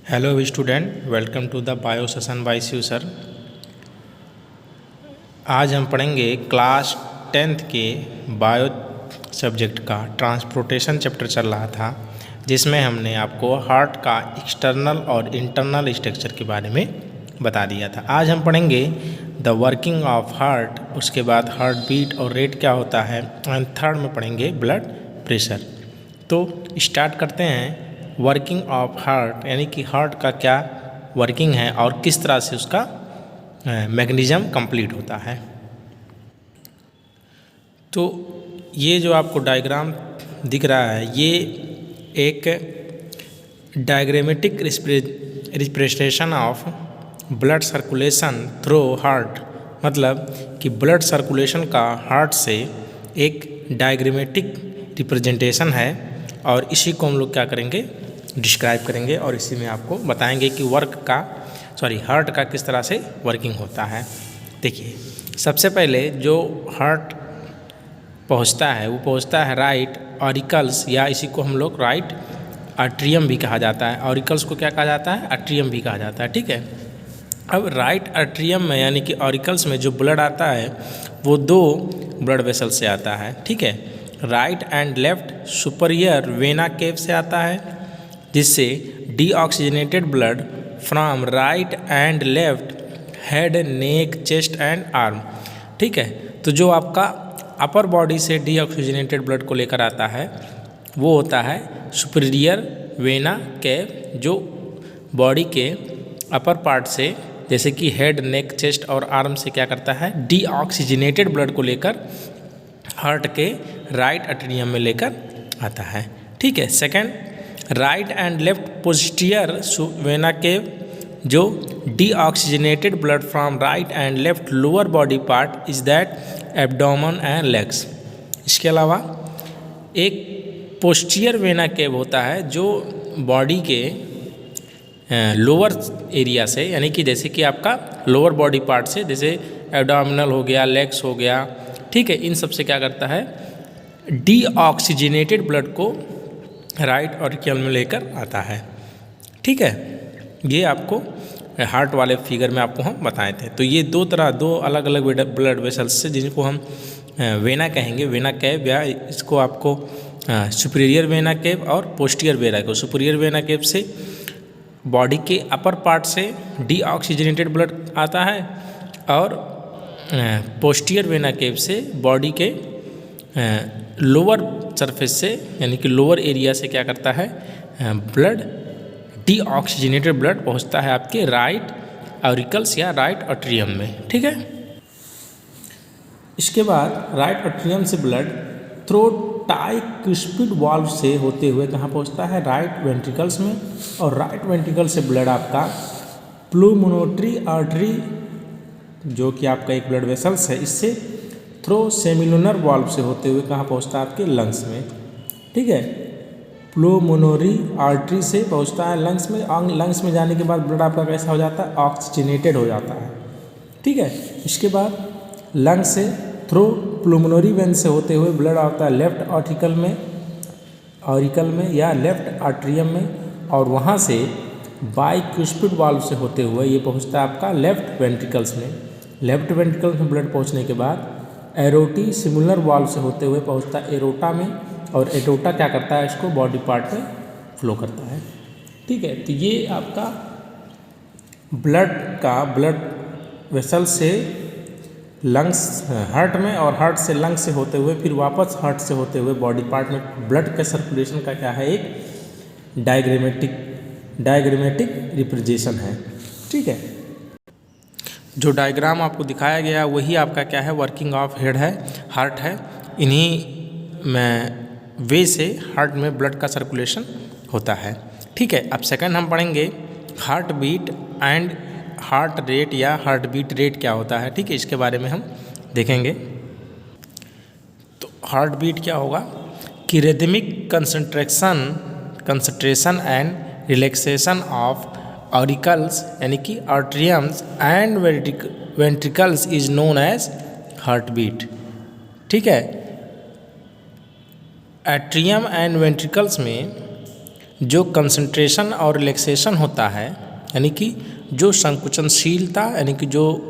Hello student, welcome to the bio session by Shiv sir. आज हम पढ़ेंगे क्लास 10th के बायो सब्जेक्ट का ट्रांसपोर्टेशन चैप्टर चल रहा था, जिसमें हमने आपको हार्ट का एक्सटर्नल और इंटरनल स्ट्रक्चर के बारे में बता दिया था। आज हम पढ़ेंगे द वर्किंग ऑफ हार्ट, उसके बाद हार्ट बीट और रेट क्या होता है, एंड थर्ड में पढ़ेंगे ब्लड प्रेशर। तो स्टार्ट करते हैं। वर्किंग ऑफ हार्ट यानी कि हार्ट का क्या वर्किंग है और किस तरह से उसका मैकेनिज्म कंप्लीट होता है। तो ये जो आपको डायग्राम दिख रहा है, ये एक diagrammatic representation of blood circulation through heart, मतलब कि ब्लड सर्कुलेशन का हार्ट से एक डायग्रामेटिक रिप्रेजेंटेशन है, और इसी को हम लोग क्या करेंगे, डिस्क्राइब करेंगे, और इसी में आपको बताएंगे कि हार्ट का किस तरह से वर्किंग होता है। देखिए, सबसे पहले जो हार्ट पहुंचता है वो पहुंचता है राइट ऑरिकल्स, या इसी को हम लोग राइट आर्ट्रियम भी कहा जाता है। ऑरिकल्स को क्या कहा जाता है, आर्ट्रियम भी कहा जाता है। ठीक है, अब राइट आर्ट्रियम में यानी कि ऑरिकल्स में जो ब्लड आता है वो दो ब्लड वेसल से आता है। ठीक है, right and left superior vena cava से आता है, जिससे deoxygenated blood from right and left head, neck, chest and arm. ठीक है, तो जो आपका अपर बॉडी से डीऑक्सीजनेटेड ब्लड को लेकर आता है वो होता है सुपीरियर वेना केव, जो बॉडी के अपर पार्ट से जैसे कि हेड, नेक, चेस्ट और आर्म से क्या करता है, डीऑक्सीजनेटेड ब्लड को लेकर हार्ट के राइट आर्ट्रियम में लेकर आता है। ठीक है, second, right and left posterior vena cava, जो deoxygenated blood from right and left lower body part is that abdomen and legs. इसके अलावा एक पोस्टीरियर वेना केव होता है जो बॉडी के लोअर एरिया से, यानी कि जैसे कि आपका लोअर बॉडी पार्ट से, जैसे एब्डोमिनल हो गया, लेग्स हो गया, ठीक है, इन सब से क्या करता है, डीऑक्सीजनेटेड ब्लड को राइट ऑरिकल में लेकर आता है। ठीक है, ये आपको हार्ट वाले फिगर में आपको हम बताए थे। तो ये दो अलग अलग ब्लड वेसल्स से, जिनको हम वेना कहेंगे, वेना केव, या इसको आपको सुपीरियर वेना केव और पोस्टीरियर वेना केव। सुपीरियर वेना केव से बॉडी के अपर पार्ट से डीऑक्सीजनेटेड ब्लड आता है, और पोस्टीरियर वेना केव से बॉडी के लोअर सरफेस से, यानी कि लोअर एरिया से क्या करता है, ब्लड, डीऑक्सीजनेटेड ब्लड पहुंचता है आपके राइट ऑरिकल्स या राइट आर्ट्रियम में। ठीक है, इसके बाद राइट आर्ट्रियम से ब्लड थ्रू ट्राइक्युस्पिड वाल्व से होते हुए कहाँ पहुंचता है, राइट वेंट्रिकल्स में, और राइट वेंट्रिकल से ब्लड आपका प्लूमोनरी आर्टरी, जो कि आपका एक ब्लड वेसल्स है, इससे थ्रू सेमिलुनर वाल्व से होते हुए कहाँ पहुंचता है, आपके लंग्स में। ठीक है, प्लूमोनरी आर्टरी से पहुंचता है लंग्स में, और लंग्स में जाने के बाद ब्लड आपका कैसा हो जाता है, ऑक्सीजनेटेड हो जाता है। ठीक है, इसके बाद लंग से थ्रू प्लूमोनरी वेन से होते हुए ब्लड आता है लेफ्ट ऑरिकल में या लेफ्ट आर्ट्रियम में, और वहाँ से बाइक्युस्पिड वाल्व से होते हुए ये पहुँचता है आपका लेफ्ट वेंट्रिकल्स में। लेफ्ट वेंट्रिकल्स में ब्लड पहुँचने के बाद एरोटी सिमुलर वाल्व से होते हुए पहुँचता है एरोटा में, और एरोटा क्या करता है, इसको बॉडी पार्ट में फ्लो करता है। ठीक है, तो ये आपका ब्लड वेसल से लंग्स, हार्ट में, और हार्ट से लंग्स से होते हुए फिर वापस हार्ट से होते हुए बॉडी पार्ट में ब्लड के सर्कुलेशन का क्या है, एक डायग्रामेटिक रिप्रेजेंटेशन है। ठीक है, जो डायग्राम आपको दिखाया गया वही आपका क्या है, वर्किंग ऑफ हेड है, हार्ट है। इन्हीं में वे से हार्ट में ब्लड का सर्कुलेशन होता है। ठीक है, अब सेकंड हम पढ़ेंगे heart beat and heart rate, या हार्ट बीट रेट क्या होता है। ठीक है, इसके बारे में हम देखेंगे। तो हार्ट बीट क्या होगा कि rhythmic concentration and relaxation of auricles, यानी कि atriums and ventricles is known as heart beat. ठीक है, एट्रियम एंड वेंट्रिकल्स में जो कंसंट्रेशन और रिलैक्सेशन होता है, यानी कि जो संकुचनशीलता, यानी कि जो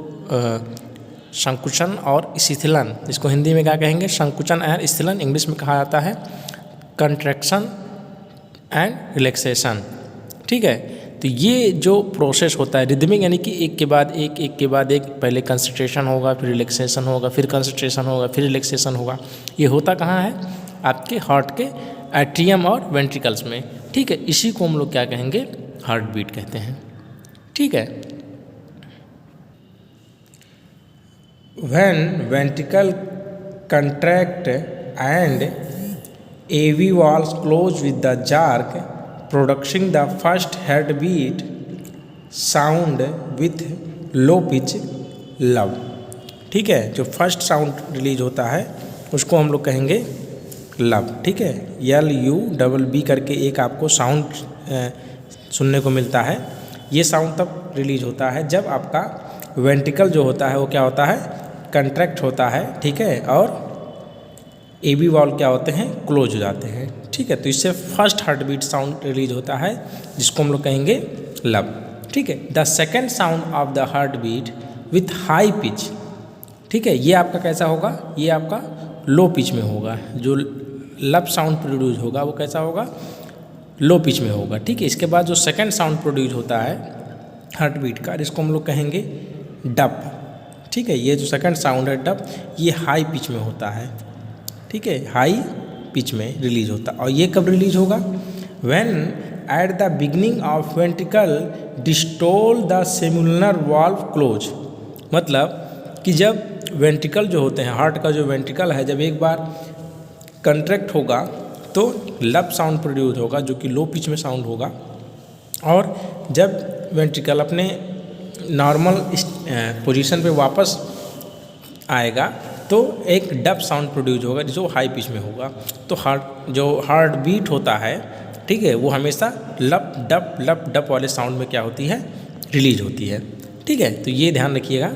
संकुचन और शिथिलन, इसको हिंदी में क्या कहेंगे, संकुचन एंड शिथिलन, इंग्लिश में कहा जाता है कंट्रैक्शन एंड रिलैक्सेशन। ठीक है, तो ये जो प्रोसेस होता है रिदमिक, यानी कि एक के बाद एक, एक के बाद एक, पहले कंसंट्रेशन होगा, फिर रिलैक्सेशन होगा, फिर कंसंट्रेशन होगा, फिर रिलैक्सेशन होगा। ये होता कहाँ है, आपके हार्ट के एट्रियम और वेंट्रिकल्स में। ठीक है, इसी को हम लोग क्या कहेंगे, हार्ट बीट कहते हैं। ठीक है, when ventricle contract and AV walls close with the jerk, producing the first heartbeat sound with low pitch love। ठीक है, जो फर्स्ट साउंड रिलीज होता है उसको हम लोग कहेंगे लव। ठीक है, LUBB करके एक आपको साउंड सुनने को मिलता है। ये साउंड तब रिलीज होता है जब आपका वेंट्रिकल जो होता है वो क्या होता है, कंट्रैक्ट होता है। ठीक है, और AV वॉल क्या होते हैं, क्लोज हो जाते हैं। ठीक है, तो इससे first heart beat sound release होता है जिसको हम लोग कहेंगे लव। ठीक है, the second sound of the heart beat with high pitch. ठीक है, ये आपका कैसा होगा, ये आपका लो पिच में होगा। जो लव साउंड प्रोड्यूस होगा वो कैसा होगा, लो पिच में होगा। ठीक है, इसके बाद जो सेकेंड साउंड प्रोड्यूस होता है हार्ट बीट का, इसको हम लोग कहेंगे डब। ठीक है, ये जो सेकेंड साउंड है डब, ये हाई पिच में होता है। ठीक है, हाई पिच में रिलीज होता है। और ये कब रिलीज होगा, when at the beginning of ventricle diastole the semilunar valve close. मतलब कि जब वेंट्रिकल जो होते हैं, हार्ट का जो वेंट्रिकल है, जब एक बार कंट्रैक्ट होगा तो लब साउंड प्रोड्यूस होगा जो कि लो पिच में साउंड होगा। और जब वेंट्रिकल अपने नॉर्मल पोजीशन पे वापस आएगा तो एक डब साउंड प्रोड्यूस होगा जो हाई पिच में होगा। तो हार्ट बीट होता है, ठीक है, वो हमेशा लब डब वाले साउंड में क्या होती है, रिलीज होती है। ठीक है, तो ये ध्यान रखिएगा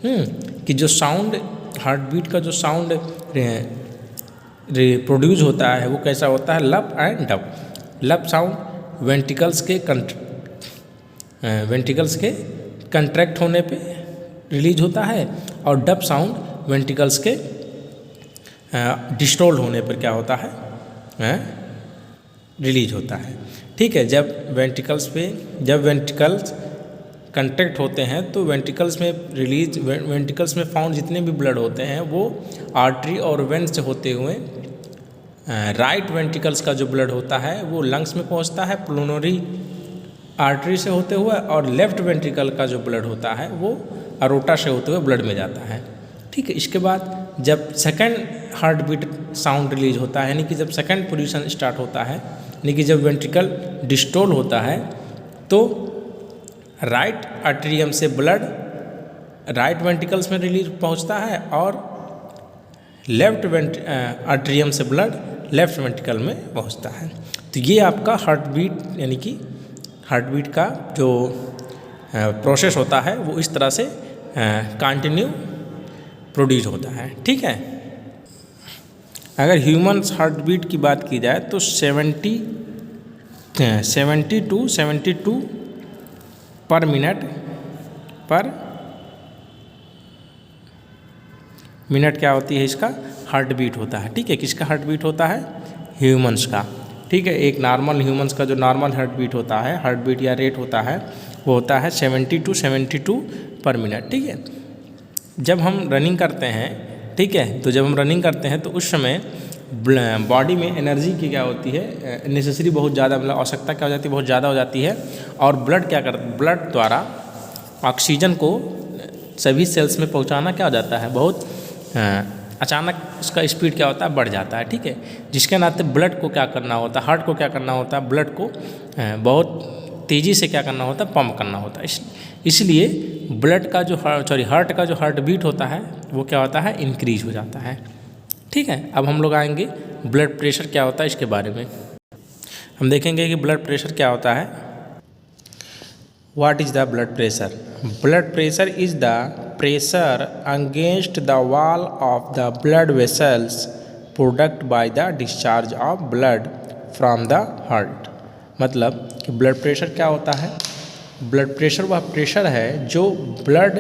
कि जो साउंड हार्ट बीट का जो साउंड प्रोड्यूस होता है वो कैसा होता है, लब एंड डब। लब साउंड वेंट्रिकल्स के कंट्रैक्ट होने पे रिलीज होता है और डब साउंड वेंट्रिकल्स के डिस्टोल होने पर क्या होता है, रिलीज होता है। ठीक है, जब वेंट्रिकल्स कंट्रैक्ट होते हैं तो वेंट्रिकल्स में फाउंड जितने भी ब्लड होते हैं वो आर्टरी और वेन से होते हुए राइट वेंट्रिकल्स का जो ब्लड होता है वो लंग्स में पहुंचता है प्लूनरी आर्टरी से होते हुए, और लेफ्ट वेंट्रिकल का जो ब्लड होता है वो अरोटा से होते हुए ब्लड में जाता है। ठीक है, इसके बाद जब second heart beat sound release होता है, यानी कि जब सेकंड पोजीशन स्टार्ट होता है, यानी कि जब वेंट्रिकल डिस्टोल होता है तो राइट आर्टेरियम से ब्लड राइट वेंट्रिकल्स में रिलीज पहुंचता है और लेफ्ट आर्टेरियम से ब्लड लेफ्ट वेंट्रिकल में पहुंचता है। तो ये आपका हार्ट बीट, यानी कि हार्ट बीट का जो प्रोसेस होता है वो इस तरह से कंटिन्यू प्रोड्यूस होता है। ठीक है, अगर ह्यूमन हार्ट बीट की बात की जाए तो 70 टू 72 पर मिनट क्या होती है, इसका हार्ट बीट होता है। ठीक है, किसका हार्ट बीट होता है, ह्यूमंस का। ठीक है, एक नॉर्मल ह्यूमंस का जो नॉर्मल हार्ट बीट होता है, हार्ट बीट या रेट होता है वो होता है 70 टू 72 पर मिनट। ठीक है, जब हम रनिंग करते हैं, ठीक है, तो जब हम रनिंग करते हैं तो उस समय बॉडी में एनर्जी की क्या होती है, नेसेसरी बहुत ज़्यादा, मतलब आवश्यकता क्या हो जाती है, बहुत ज़्यादा हो जाती है। और ब्लड द्वारा ऑक्सीजन को सभी सेल्स में पहुंचाना क्या हो जाता है, बहुत अचानक उसका स्पीड क्या होता है, बढ़ जाता है। ठीक है, जिसके नाते ब्लड को क्या करना होता है, हार्ट को क्या करना होता है, ब्लड को बहुत तेज़ी से क्या करना होता है, पंप करना होता है। इसलिए ब्लड का जो हार्ट का जो हार्ट बीट होता है वो क्या होता है, इंक्रीज हो जाता है। ठीक है, अब हम लोग आएंगे ब्लड प्रेशर क्या होता है इसके बारे में। हम देखेंगे कि ब्लड प्रेशर क्या होता है। What is the blood pressure? Blood pressure is the pressure against the wall of the blood vessels produced by the discharge of blood from the heart। मतलब कि ब्लड प्रेशर क्या होता है? ब्लड प्रेशर वह pressure है जो blood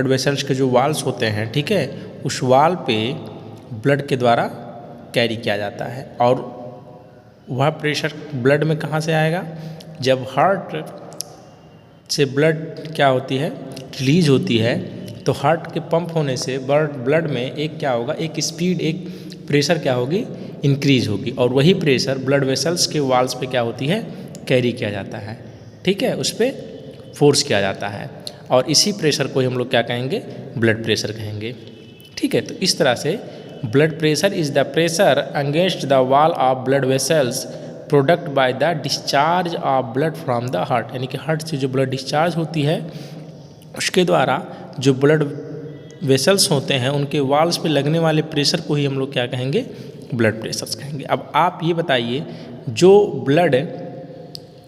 vessels के जो वाल्स होते हैं, ठीक है, उस वाल पे ब्लड के द्वारा कैरी किया जाता है। और वह प्रेशर ब्लड में कहाँ से आएगा? जब हार्ट से ब्लड क्या होती है, रिलीज होती है, तो हार्ट के पंप होने से ब्लड में एक क्या होगा, एक स्पीड, एक प्रेशर क्या होगी, इंक्रीज होगी। और वही प्रेशर ब्लड वेसल्स के वाल्स पे क्या होती है, कैरी किया जाता है, ठीक है, उस पर फोर्स किया जाता है। और इसी प्रेशर को हम लोग क्या कहेंगे, ब्लड प्रेशर कहेंगे, ठीक है। तो इस तरह से blood pressure is the pressure against the wall of blood vessels product by the discharge of blood from the heart, यानी कि हार्ट से जो ब्लड डिस्चार्ज होती है उसके द्वारा जो ब्लड वेसल्स होते हैं उनके वॉल्स पे लगने वाले प्रेशर को ही हम लोग क्या कहेंगे, ब्लड प्रेशर्स कहेंगे। अब आप ये बताइए, जो ब्लड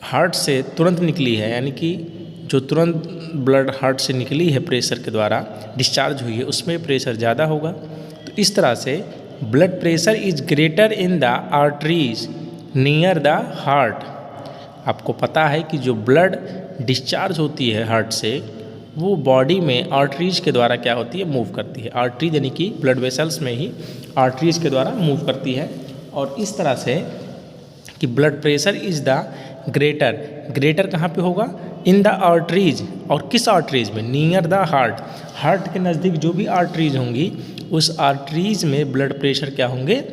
हार्ट से तुरंत निकली है, यानी कि जो तुरंत ब्लड हार्ट से निकली है प्रेशर के द्वारा डिस्चार्ज हुई है, उसमें प्रेशर ज़्यादा होगा। तो इस तरह से blood pressure is greater in the arteries near the heart. आपको पता है कि जो ब्लड डिस्चार्ज होती है हार्ट से, वो बॉडी में आर्टरीज के द्वारा क्या होती है, मूव करती है। आर्टरीज यानी कि ब्लड वेसल्स में ही आर्टरीज के द्वारा मूव करती है। और इस तरह से कि blood pressure is the greater कहाँ पे होगा, इन द आर्टरीज। और किस आर्टरीज में, नियर द हार्ट के नज़दीक जो भी आर्टरीज होंगी उस आर्टरीज में ब्लड प्रेशर क्या होंगे,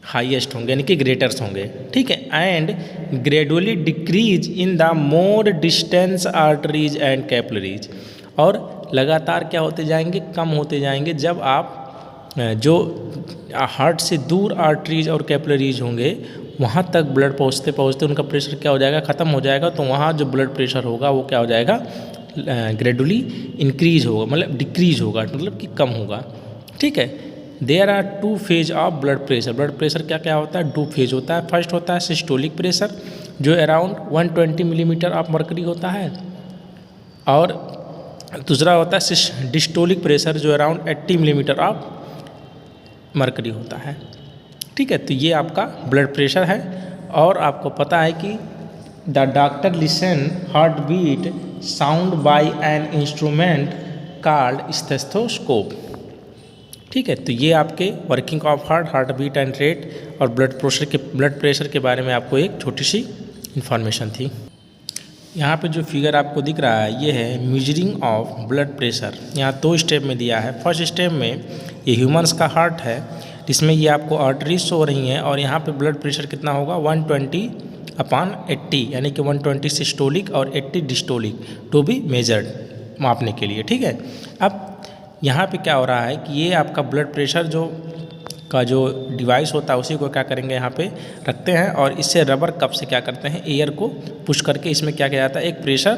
हाईएस्ट होंगे, यानी कि ग्रेटर्स होंगे, ठीक है। And gradually decrease in the more distance arteries and capillaries, और लगातार क्या होते जाएंगे, कम होते जाएंगे जब आप जो हार्ट से दूर आर्टरीज और कैपिलरीज होंगे वहाँ तक ब्लड पहुँचते पहुँचते उनका प्रेशर क्या हो जाएगा, ख़त्म हो जाएगा। तो वहाँ जो ब्लड प्रेशर होगा वो क्या हो जाएगा, ग्रेजुअली इंक्रीज होगा, मतलब डिक्रीज होगा, मतलब कि कम होगा, ठीक है। There are two phase of blood pressure क्या क्या होता है, 2 फेज होता है। फर्स्ट होता है सिस्टोलिक प्रेशर जो अराउंड 120 मिलीमीटर ऑफ मर्करी होता है, और दूसरा होता है डिस्टोलिक प्रेशर जो अराउंड 80 मिलीमीटर ऑफ मर्करी होता है, ठीक है। तो ये आपका ब्लड प्रेशर है। और आपको पता है कि the doctor listen heart beat sound by an instrument called stethoscope, ठीक है। तो ये आपके working of heart beat and rate और ब्लड प्रेशर के बारे में आपको एक छोटी सी इन्फॉर्मेशन थी। यहाँ पे जो फिगर आपको दिख रहा है ये है मेजरिंग ऑफ ब्लड प्रेशर। यहाँ 2 स्टेप में दिया है। फर्स्ट स्टेप में ये ह्यूमंस का हार्ट है, जिसमें ये आपको आर्टरीज शो हो रही हैं, और यहाँ पे ब्लड प्रेशर कितना होगा, 120/80, यानी कि 120 सिस्टोलिक और 80 डिस्टोलिक टू बी मेजर्ड, मापने के लिए, ठीक है। अब यहाँ पे क्या हो रहा है कि ये आपका ब्लड प्रेशर जो डिवाइस होता है उसी को क्या करेंगे, यहाँ पे रखते हैं, और इससे रबर कप से क्या करते हैं, एयर को पुश करके इसमें क्या किया जाता है, एक प्रेशर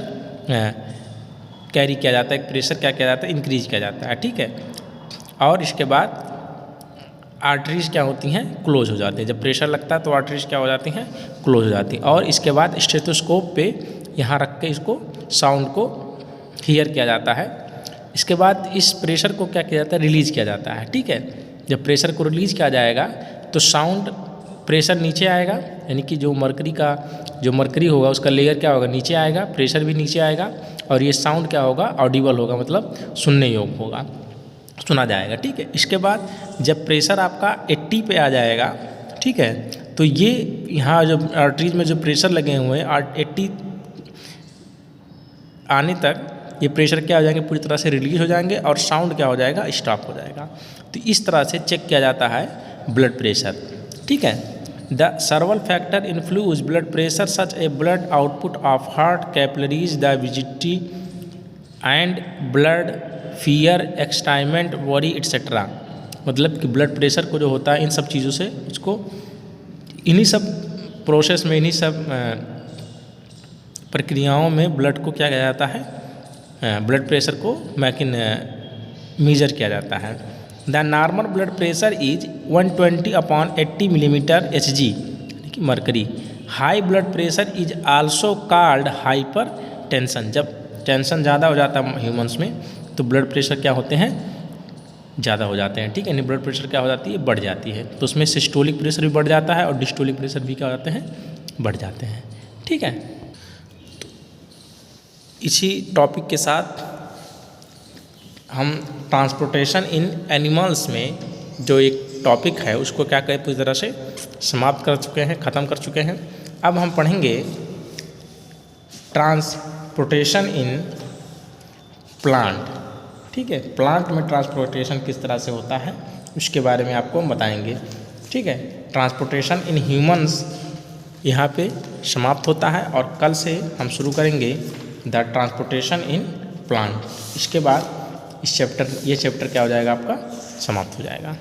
कैरी किया जाता है, एक प्रेशर क्या किया जाता है, इंक्रीज किया जाता है, ठीक है। और इसके बाद आर्टरीज क्या होती हैं, क्लोज हो जाती हैं। जब प्रेशर लगता है तो आर्टरीज क्या हो जाती हैं, क्लोज हो जाती हैं। और इसके बाद स्टेथोस्कोप पे यहाँ रख के इसको साउंड को हियर किया जाता है। इसके बाद इस प्रेशर को क्या किया जाता है, रिलीज़ किया जाता है, ठीक है। जब प्रेशर को रिलीज़ किया जाएगा तो साउंड प्रेशर नीचे आएगा, यानी कि जो मरकरी होगा उसका लेयर क्या होगा, नीचे आएगा, प्रेशर भी नीचे आएगा, और ये साउंड क्या होगा, ऑडिबल होगा, मतलब सुनने योग्य होगा, सुना जाएगा, ठीक है। इसके बाद जब प्रेशर आपका 80 पे आ जाएगा, ठीक है, तो ये यहाँ जो आर्टरीज में जो प्रेशर लगे हुए हैं 80 आने तक ये प्रेशर क्या हो जाएंगे, पूरी तरह से रिलीज हो जाएंगे, और साउंड क्या हो जाएगा, स्टॉप हो जाएगा। तो इस तरह से चेक किया जाता है ब्लड प्रेशर, ठीक है। The several factor influence blood pressure such a blood output of heart capillaries the viscosity and blood fear excitement worry etcetera. मतलब कि ब्लड प्रेशर को जो होता है इन सब चीज़ों से उसको इन्हीं सब प्रोसेस में, इन्हीं सब प्रक्रियाओं में ब्लड को क्या किया जाता है, ब्लड प्रेशर को मेजर किया जाता है। The normal blood pressure is 120/80 millimetre Hg, यानी कि mercury. High blood pressure is also called hyper tension. जब टेंशन ज़्यादा हो जाता है ह्यूमंस में तो ब्लड प्रेशर क्या होते हैं, ज़्यादा हो जाते हैं, ठीक है, यानी ब्लड प्रेशर क्या हो जाती है, बढ़ जाती है। तो उसमें सिस्टोलिक प्रेशर भी बढ़ जाता है और डिस्टोलिक प्रेशर भी क्या हो जाते हैं, बढ़ जाते हैं, ठीक है। तो इसी टॉपिक के साथ हम ट्रांसपोर्टेशन इन एनिमल्स में जो एक टॉपिक है उसको क्या करें, पूरी तरह से समाप्त कर चुके हैं, ख़त्म कर चुके हैं। अब हम पढ़ेंगे ट्रांसपोर्टेशन इन प्लांट, ठीक है, प्लांट में ट्रांसपोर्टेशन किस तरह से होता है उसके बारे में आपको बताएंगे, ठीक है। ट्रांसपोर्टेशन इन ह्यूमंस यहाँ पे समाप्त होता है और कल से हम शुरू करेंगे द ट्रांसपोर्टेशन इन प्लांट। इसके बाद ये चैप्टर क्या हो जाएगा, आपका समाप्त हो जाएगा।